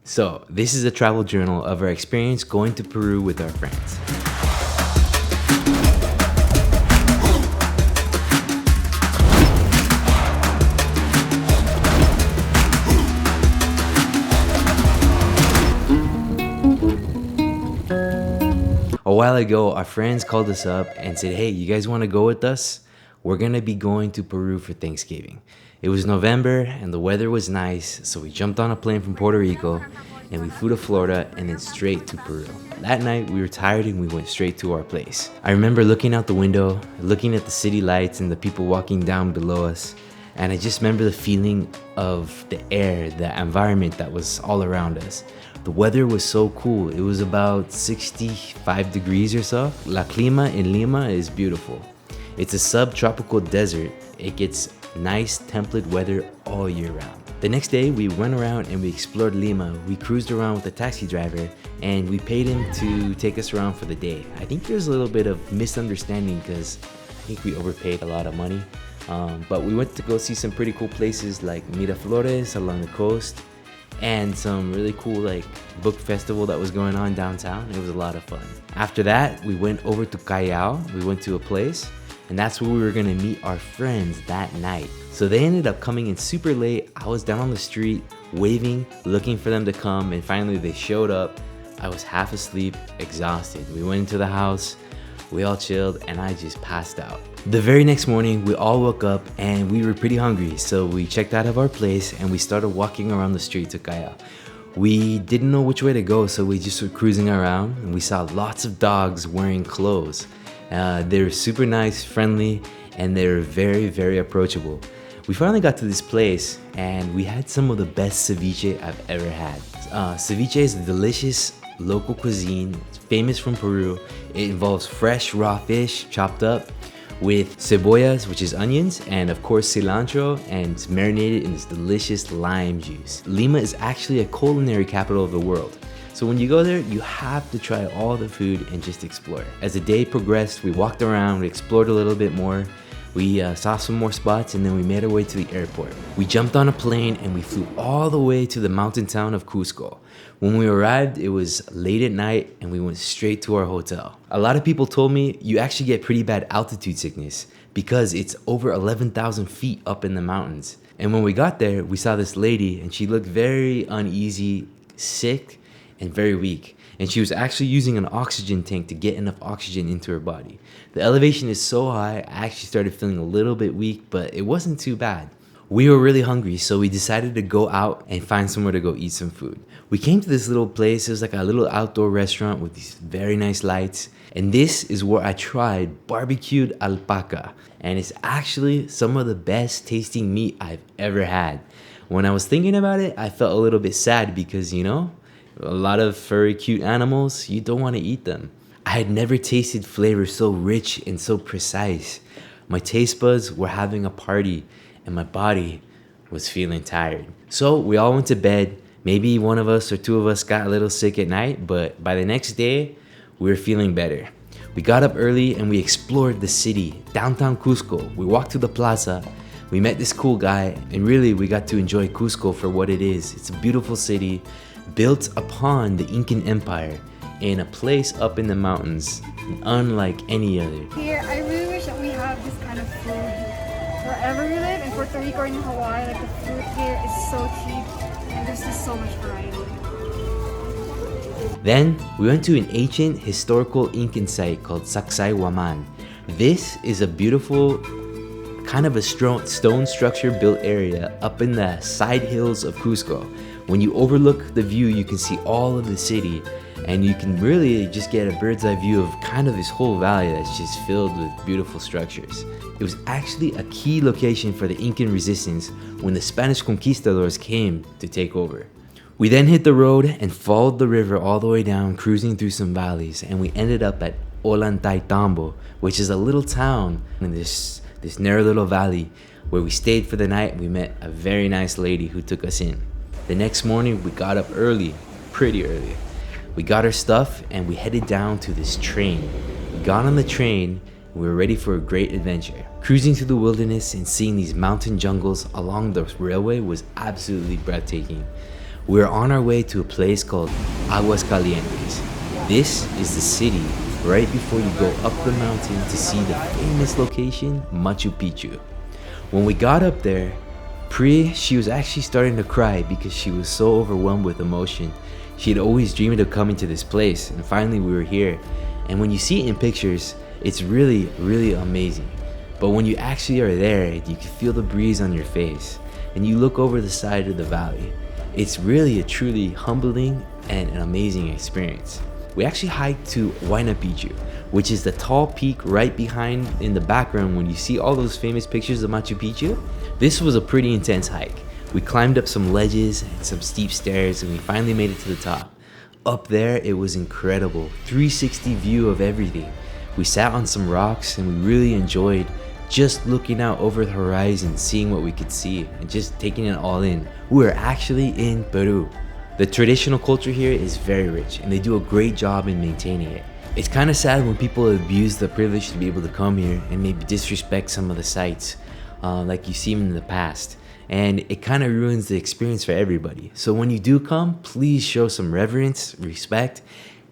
So this is a travel journal of our experience going to Peru with our friends. A while ago, our friends called us up and said, hey, you guys want to go with us? We're going to be going to Peru for Thanksgiving. It was November and the weather was nice, so we jumped on a plane from Puerto Rico and we flew to Florida and then straight to Peru. That night, we were tired and we went straight to our place. I remember looking out the window, looking at the city lights and the people walking down below us, and I just remember the feeling of the air, the environment that was all around us. The weather was so cool. It was about 65 degrees or so. La Clima in Lima is beautiful. It's a subtropical desert. It gets nice temperate weather all year round. The next day, we went around and we explored Lima. We cruised around with a taxi driver and we paid him to take us around for the day. I think there's a little bit of misunderstanding because I think we overpaid a lot of money. But we went to go see some pretty cool places like Miraflores along the coast, and some really cool like book festival that was going on downtown. It was a lot of fun. After that, we went over to Callao. We went to a place, and that's where we were gonna meet our friends that night. So they ended up coming in super late. I was down on the street waving, looking for them to come, and finally they showed up. I was half asleep, exhausted. We went into the house, we all chilled, and I just passed out. The very next morning, we all woke up and we were pretty hungry, so we checked out of our place and we started walking around the streets of Callao. We didn't know which way to go, so we just were cruising around and we saw lots of dogs wearing clothes. They were super nice, friendly, and they were very, very approachable. We finally got to this place and we had some of the best ceviche I've ever had. Ceviche is a delicious local cuisine. It's famous from Peru. It involves fresh raw fish chopped up with cebollas, which is onions, and of course cilantro, and it's marinated in this delicious lime juice. Lima is actually a culinary capital of the world. So when you go there, you have to try all the food and just explore. As the day progressed, we walked around, we explored a little bit more. We saw some more spots and then we made our way to the airport. We jumped on a plane and we flew all the way to the mountain town of Cusco. When we arrived, it was late at night and we went straight to our hotel. A lot of people told me you actually get pretty bad altitude sickness because it's over 11,000 feet up in the mountains. And when we got there, we saw this lady and she looked very uneasy, sick, and very weak. And she was actually using an oxygen tank to get enough oxygen into her body. The elevation is so high, I actually started feeling a little bit weak, but it wasn't too bad. We were really hungry, so we decided to go out and find somewhere to go eat some food. We came to this little place. It was like a little outdoor restaurant with these very nice lights. And this is where I tried barbecued alpaca. And it's actually some of the best tasting meat I've ever had. When I was thinking about it, I felt a little bit sad because, you know, a lot of furry, cute animals, you don't want to eat them. I had never tasted flavor so rich and so precise. My taste buds were having a party and my body was feeling tired. So we all went to bed. Maybe one of us or two of us got a little sick at night, but by the next day, we were feeling better. We got up early and we explored the city, downtown Cusco. We walked to the plaza. We met this cool guy, and really we got to enjoy Cusco for what it is. It's a beautiful city built upon the Incan Empire in a place up in the mountains, unlike any other. Here, I really wish that we have this kind of food wherever we live, in Puerto Rico or in Hawaii. Like, the food here is so cheap and there's just so much variety. Then we went to an ancient historical Incan site called Sacsayhuaman. This is a beautiful kind of a stone structure built area up in the side hills of Cusco. When you overlook the view, you can see all of the city, and you can really just get a bird's eye view of kind of this whole valley that's just filled with beautiful structures. It was actually a key location for the Incan resistance when the Spanish conquistadors came to take over. We then hit the road and followed the river all the way down, cruising through some valleys, and we ended up at Ollantaytambo, which is a little town in this narrow little valley where we stayed for the night. We met a very nice lady who took us in. The next morning, we got up early, pretty early. We got our stuff and we headed down to this train. We got on the train and we were ready for a great adventure. Cruising through the wilderness and seeing these mountain jungles along the railway was absolutely breathtaking. We were on our way to a place called Aguascalientes. This is the city right before you go up the mountain to see the famous location, Machu Picchu. When we got up there, she was actually starting to cry because she was so overwhelmed with emotion. She had always dreamed of coming to this place, and finally we were here. And when you see it in pictures, it's really, really amazing. But when you actually are there, you can feel the breeze on your face, and you look over the side of the valley. It's really a truly humbling and an amazing experience. We actually hiked to Picchu, which is the tall peak right behind in the background when you see all those famous pictures of Machu Picchu. This was a pretty intense hike. We climbed up some ledges and some steep stairs, and we finally made it to the top. Up there, it was incredible. 360 view of everything. We sat on some rocks and we really enjoyed just looking out over the horizon, seeing what we could see and just taking it all in. We were actually in Peru. The traditional culture here is very rich and they do a great job in maintaining it. It's kind of sad when people abuse the privilege to be able to come here and maybe disrespect some of the sites like you've seen in the past. And it kind of ruins the experience for everybody. So when you do come, please show some reverence, respect,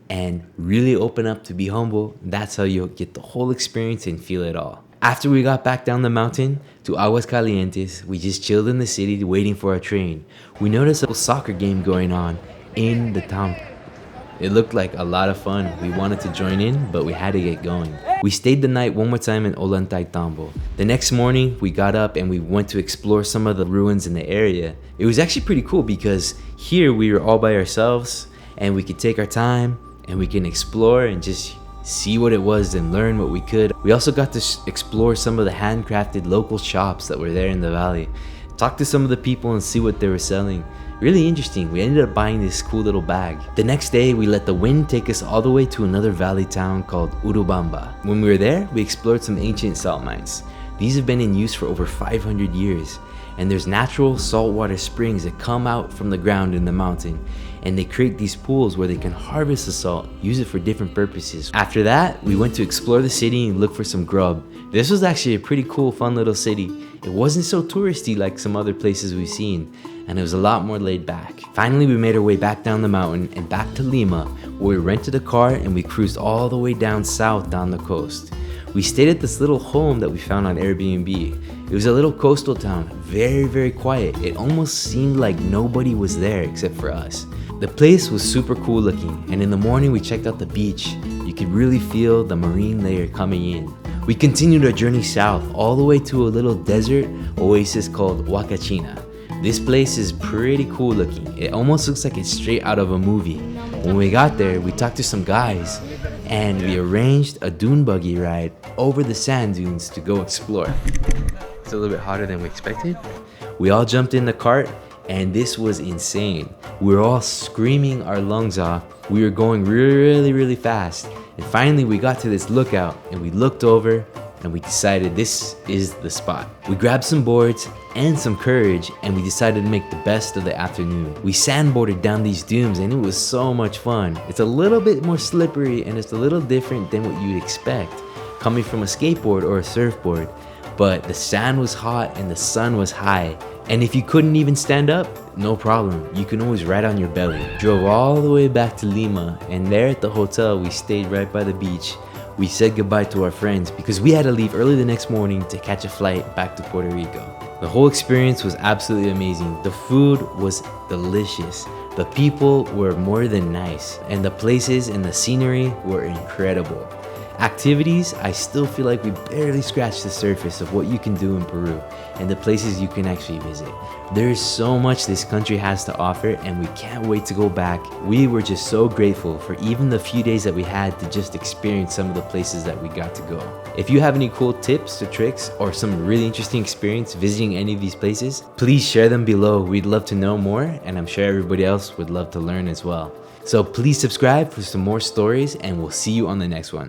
and really open up to be humble. That's how you'll get the whole experience and feel it all. After we got back down the mountain to Aguascalientes, we just chilled in the city waiting for our train. We noticed a soccer game going on in the town. It looked like a lot of fun. We wanted to join in, but we had to get going. We stayed the night one more time in Ollantaytambo. The next morning, we got up and we went to explore some of the ruins in the area. It was actually pretty cool because here we were all by ourselves and we could take our time and we can explore and just see what it was and learn what we could. We also got to explore some of the handcrafted local shops that were there in the valley. Talk to some of the people and see what they were selling. Really interesting. We ended up buying this cool little bag. The next day, we let the wind take us all the way to another valley town called Urubamba. When we were there, we explored some ancient salt mines. These have been in use for over 500 years. And there's natural saltwater springs that come out from the ground in the mountain, and they create these pools where they can harvest the salt, use it for different purposes. After that, we went to explore the city and look for some grub. This was actually a pretty cool, fun little city. It wasn't so touristy like some other places we've seen, and it was a lot more laid back. Finally, we made our way back down the mountain and back to Lima, where we rented a car and we cruised all the way down south down the coast. We stayed at this little home that we found on Airbnb. It was a little coastal town, very, very quiet. It almost seemed like nobody was there except for us. The place was super cool looking, and in the morning we checked out the beach. You could really feel the marine layer coming in. We continued our journey south all the way to a little desert oasis called Huacachina. This place is pretty cool looking. It almost looks like it's straight out of a movie. When we got there, we talked to some guys and we arranged a dune buggy ride over the sand dunes to go explore. It's a little bit hotter than we expected. We all jumped in the cart and this was insane. We were all screaming our lungs off. We were going really, really fast. And finally we got to this lookout and we looked over and we decided this is the spot. We grabbed some boards and some courage and we decided to make the best of the afternoon. We sandboarded down these dunes and it was so much fun. It's a little bit more slippery and it's a little different than what you'd expect coming from a skateboard or a surfboard. But the sand was hot and the sun was high. And if you couldn't even stand up, no problem. You can always ride on your belly. Drove all the way back to Lima, and there at the hotel we stayed right by the beach. We said goodbye to our friends because we had to leave early the next morning to catch a flight back to Puerto Rico. The whole experience was absolutely amazing. The food was delicious. The people were more than nice, and the places and the scenery were incredible. Activities, I still feel like we barely scratched the surface of what you can do in Peru and the places you can actually visit. There is so much this country has to offer and we can't wait to go back. We were just so grateful for even the few days that we had to just experience some of the places that we got to go. If you have any cool tips or tricks or some really interesting experience visiting any of these places, please share them below. We'd love to know more and I'm sure everybody else would love to learn as well. So please subscribe for some more stories and we'll see you on the next one.